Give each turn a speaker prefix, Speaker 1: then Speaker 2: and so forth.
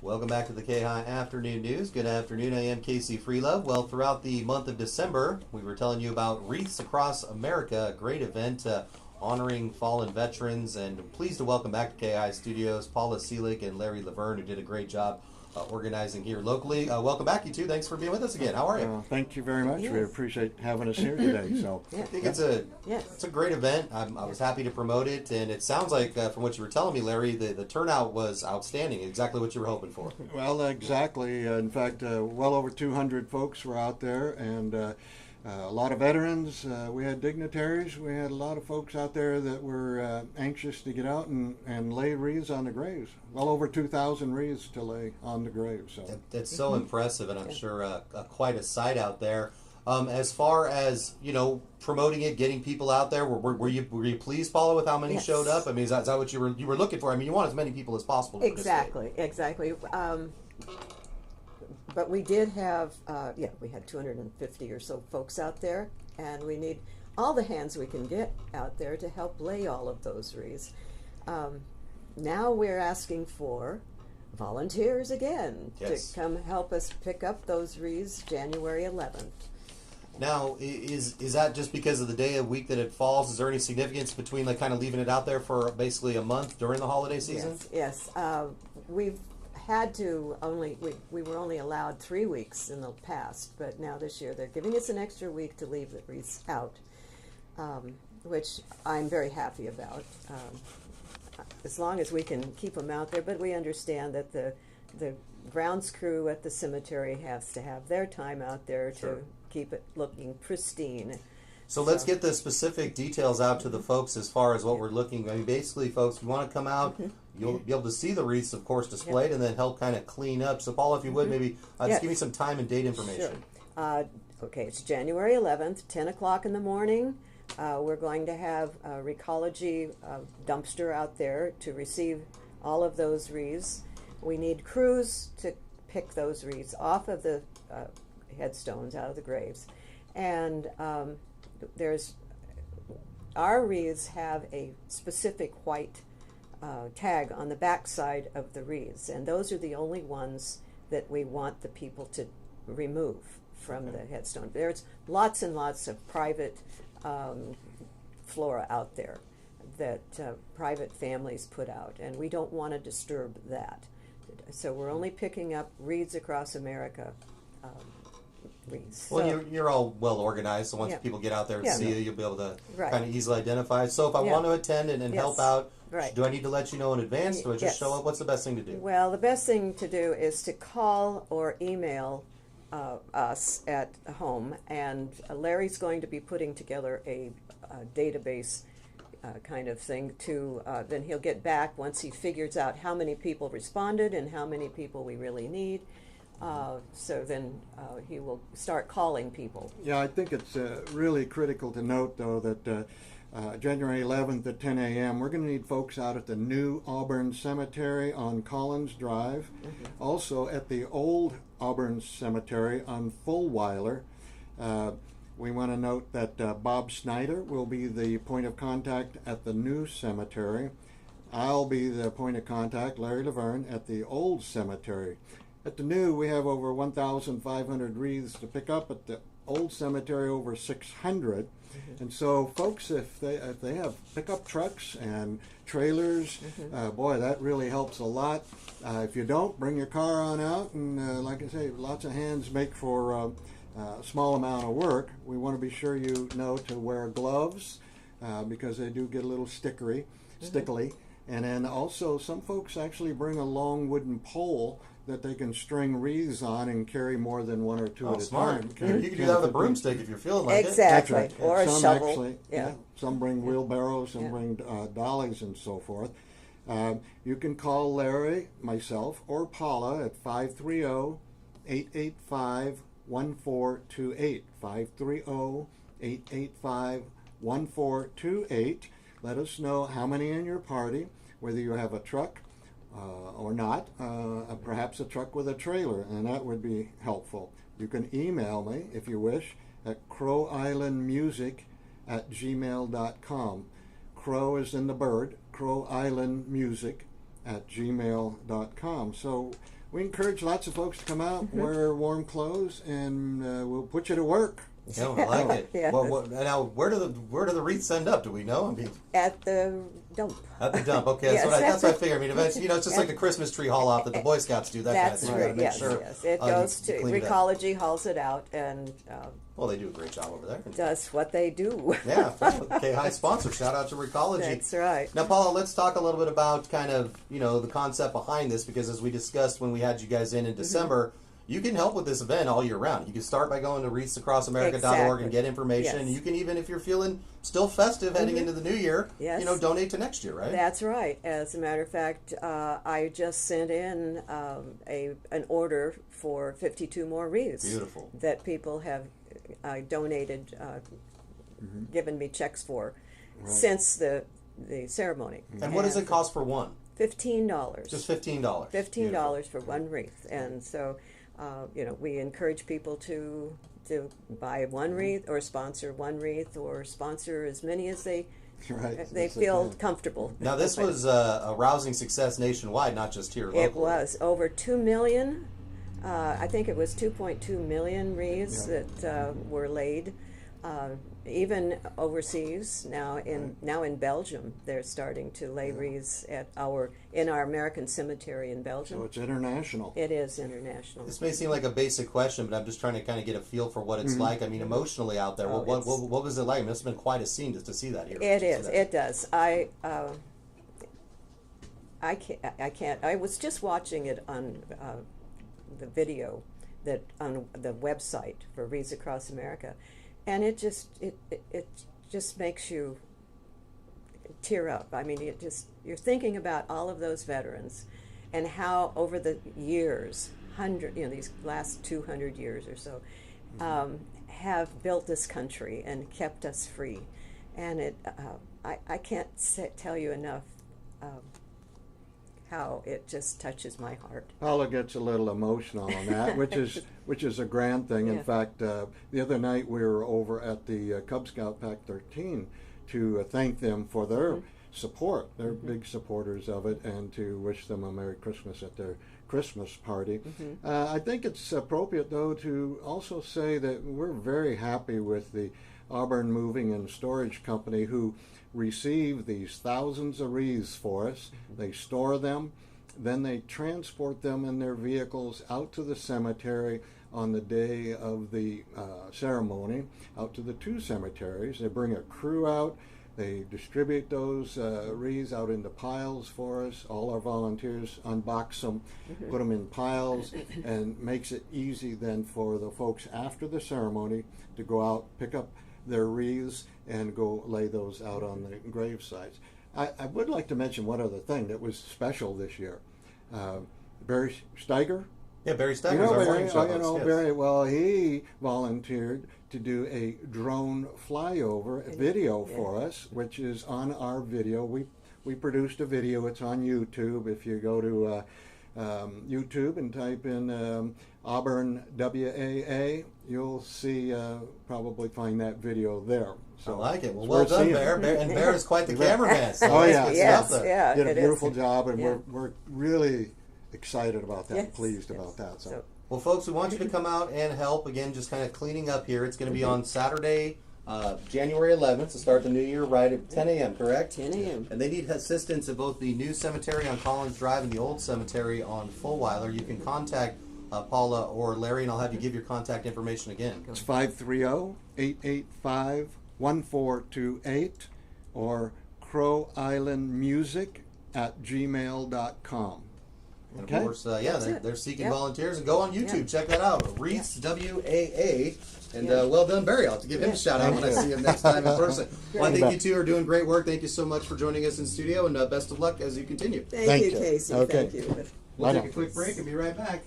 Speaker 1: Welcome back to the KAHI Afternoon News. Good afternoon, I am Casey Freelove. Well, throughout the month of December, we were telling you about Wreaths Across America, a great event honoring fallen veterans, and I'm pleased to welcome back to KAHI Studios Paula, Celick, and LaVerne, who did a great job organizing here locally. Welcome back, you two. Thanks for being with us again. How are you?
Speaker 2: Thank you very much.
Speaker 3: Yes.
Speaker 2: We appreciate having us here today. So
Speaker 1: I think it's a great event. I was happy to promote it, and it sounds like, from what you were telling me, Larry, the turnout was outstanding. Exactly what you were hoping for.
Speaker 2: Well, exactly. In fact, well over 200 folks were out there, and a lot of veterans. We had dignitaries. We had a lot of folks out there that were anxious to get out and lay wreaths on the graves. Well over 2,000 wreaths to lay on the graves. So
Speaker 1: that's so impressive, and I'm sure quite a sight out there. As far as promoting it, getting people out there, were you pleased, Paula, with how many showed up? I mean, is that what you were looking for? I mean, you want as many people as possible to
Speaker 3: Exactly. But we did have, we had 250 or so folks out there, and we need all the hands we can get out there to help lay all of those wreaths. Now we're asking for volunteers again to come help us pick up those wreaths January 11th.
Speaker 1: Now, is that just because of the day of week that it falls? Is there any significance between kind of leaving it out there for basically a month during the holiday season?
Speaker 3: Yes. We've had to we were only allowed 3 weeks in the past, but now this year they're giving us an extra week to leave the wreaths out, which I'm very happy about. As long as we can keep them out there, but we understand that the grounds crew at the cemetery has to have their time out there to keep it looking pristine.
Speaker 1: So let's get the specific details out to the folks as far as what we're looking. I mean, basically, folks, you want to come out, you'll be able to see the wreaths, of course, displayed, and then help kind of clean up. So, Paula, if you would, maybe just give me some time and date information.
Speaker 3: Sure. Okay, it's January 11th, 10 o'clock in the morning. We're going to have a Recology dumpster out there to receive all of those wreaths. We need crews to pick those wreaths off of the headstones, out of the graves. And our wreaths have a specific white tag on the back side of the wreaths, and those are the only ones that we want the people to remove from the headstone. There's lots and lots of private flora out there that private families put out, and we don't want to disturb that. So we're only picking up Wreaths Across America wreaths.
Speaker 1: Well, you're all well organized, so once people get out there and see you, you'll be able to kind of easily identify. So if I want to attend and help out, do I need to let you know in advance? Do I just show up? What's the best thing to do?
Speaker 3: Well, the best thing to do is to call or email us at home, and Larry's going to be putting together a database kind of thing to then he'll get back once he figures out how many people responded and how many people we really need. So then he will start calling people.
Speaker 2: Yeah, I think it's really critical to note, though, that January 11th at 10 a.m., we're going to need folks out at the new Auburn Cemetery on Collins Drive, also at the old Auburn Cemetery on Fulweiler. We want to note that Bob Snyder will be the point of contact at the new cemetery. I'll be the point of contact, Larry LaVerne, at the old cemetery. At the new, we have over 1,500 wreaths to pick up. At the old cemetery, over 600. And so, folks, if they have pickup trucks and trailers, boy, that really helps a lot. If you don't, bring your car on out, and like I say, lots of hands make for a small amount of work. We want to be sure you know to wear gloves because they do get a little stickly. And then also, some folks actually bring a long wooden pole that they can string wreaths on and carry more than one or two at a time.
Speaker 1: You can do that with a broomstick if you're feeling like
Speaker 3: it.
Speaker 2: That's right.
Speaker 3: Or a shovel.
Speaker 2: Actually, some bring wheelbarrows, some bring dollies and so forth. You can call Larry, myself, or Paula at 530-885-1428. 530-885-1428. Let us know how many in your party, whether you have a truck or not, perhaps a truck with a trailer, and that would be helpful. You can email me, if you wish, at crowislandmusic@gmail.com. Crow is in the bird, crowislandmusic@gmail.com. So we encourage lots of folks to come out, wear warm clothes, and we'll put you to work.
Speaker 1: Yeah, I like it.
Speaker 3: Yeah.
Speaker 1: Well, now, where do the wreaths end up? Do we know? I mean,
Speaker 3: At the dump.
Speaker 1: at the dump. Okay,
Speaker 3: Yes.
Speaker 1: that's what I figure. I mean, it's just like the Christmas tree haul off that the Boy Scouts do. That
Speaker 3: That's
Speaker 1: kind of thing.
Speaker 3: right.
Speaker 1: Make
Speaker 3: Yes,
Speaker 1: sure,
Speaker 3: yes. It
Speaker 1: you
Speaker 3: goes to
Speaker 1: clean it up.
Speaker 3: Recology, hauls it out, and
Speaker 1: Well, they do a great job over there.
Speaker 3: does what they do.
Speaker 1: Yeah, KAHI sponsor. Shout out to Recology.
Speaker 3: That's right.
Speaker 1: Now, Paula, let's talk a little bit about kind of the concept behind this, because as we discussed when we had you guys in December, you can help with this event all year round. You can start by going to wreathsacrossamerica.org
Speaker 3: Exactly.
Speaker 1: and get information.
Speaker 3: Yes.
Speaker 1: And you can even, if you're feeling still festive heading into the new year,
Speaker 3: Yes.
Speaker 1: Donate to next year, right?
Speaker 3: That's right. As a matter of fact, I just sent in an order for 52 more wreaths.
Speaker 1: Beautiful.
Speaker 3: That people have donated, given me checks for since the ceremony.
Speaker 1: And what does it cost for one?
Speaker 3: $15.
Speaker 1: Just $15.
Speaker 3: $15 for one wreath, and so we encourage people to buy one wreath or sponsor one wreath or sponsor as many as they
Speaker 2: Right.
Speaker 3: they
Speaker 2: Yes,
Speaker 3: feel
Speaker 2: can.
Speaker 3: comfortable.
Speaker 1: Now, this was a rousing success nationwide, not just here locally.
Speaker 3: It was over 2 million. I think it was 2.2 million wreaths that were laid. Even overseas now in Belgium, they're starting to lay wreaths in our American cemetery in Belgium.
Speaker 2: So it's international.
Speaker 3: It is international.
Speaker 1: This may seem like a basic question, but I'm just trying to kind of get a feel for what it's like. I mean, emotionally out there, what was it like? It must have been quite a scene just to see that here.
Speaker 3: It is. It does. I can't. I was just watching it on the video that on the website for Wreaths Across America, and it just makes you tear up. I mean, you're thinking about all of those veterans and how over the years, these last 200 years or so, have built this country and kept us free. And I can't tell you enough how it just touches my heart.
Speaker 2: Paula gets a little emotional on that, which is a grand thing. In fact, the other night we were over at the Cub Scout Pack 13 to thank them for their support. They're big supporters of it, and to wish them a Merry Christmas at their Christmas party. I think it's appropriate, though, to also say that we're very happy with the Auburn Moving and Storage Company, who receive these thousands of wreaths for us. They store them, then they transport them in their vehicles out to the cemetery on the day of the ceremony, out to the two cemeteries. They bring a crew out. They distribute those wreaths out into piles for us. All our volunteers unbox them, put them in piles, and makes it easy then for the folks after the ceremony to go out, pick up their wreaths, and go lay those out on the grave sites. I would like to mention one other thing that was special this year. Barry Steiger.
Speaker 1: Yeah, Barry Steiger.
Speaker 2: Barry, well, he volunteered to do a drone flyover video for us, which is on our video. We produced a video. It's on YouTube. If you go to YouTube and type in Auburn WAA, you'll see, probably find that video there. So
Speaker 1: I like it. Well done, Bear. And Bear is quite the cameraman. So
Speaker 2: oh, yeah.
Speaker 3: Yes,
Speaker 1: there.
Speaker 3: yeah.
Speaker 2: Did a
Speaker 3: it
Speaker 2: beautiful
Speaker 3: is.
Speaker 2: job, and
Speaker 3: Yeah.
Speaker 2: we're really excited about that,
Speaker 3: Yes,
Speaker 2: pleased
Speaker 3: yes.
Speaker 2: about that. So.
Speaker 1: Well, folks, we want you to come out and help. Again, just kind of cleaning up here. It's going to be on Saturday, January 11th, to start the new year right at 10 a.m., correct?
Speaker 3: 10 a.m.
Speaker 1: And they need assistance at both the new cemetery on Collins Drive and the old cemetery on Fulweiler. You can contact Paula or Larry, and I'll have you give your contact information again.
Speaker 2: It's 530-885-1428 or crowislandmusic@gmail.com.
Speaker 1: And
Speaker 2: Okay.
Speaker 1: of course, they're seeking
Speaker 3: Yep.
Speaker 1: volunteers. And go on YouTube,
Speaker 3: Yep.
Speaker 1: check that out. Wreaths, WAA. And well done, Barry. I'll have to give him a shout out when I see him next time in person. Well, I think you two are doing great work. Thank you so much for joining us in studio, and best of luck as you continue.
Speaker 3: Thank you,
Speaker 2: you.
Speaker 3: Casey.
Speaker 2: Okay.
Speaker 3: Thank you.
Speaker 1: We'll
Speaker 2: Bye
Speaker 1: take
Speaker 2: now.
Speaker 1: a quick break and be right back.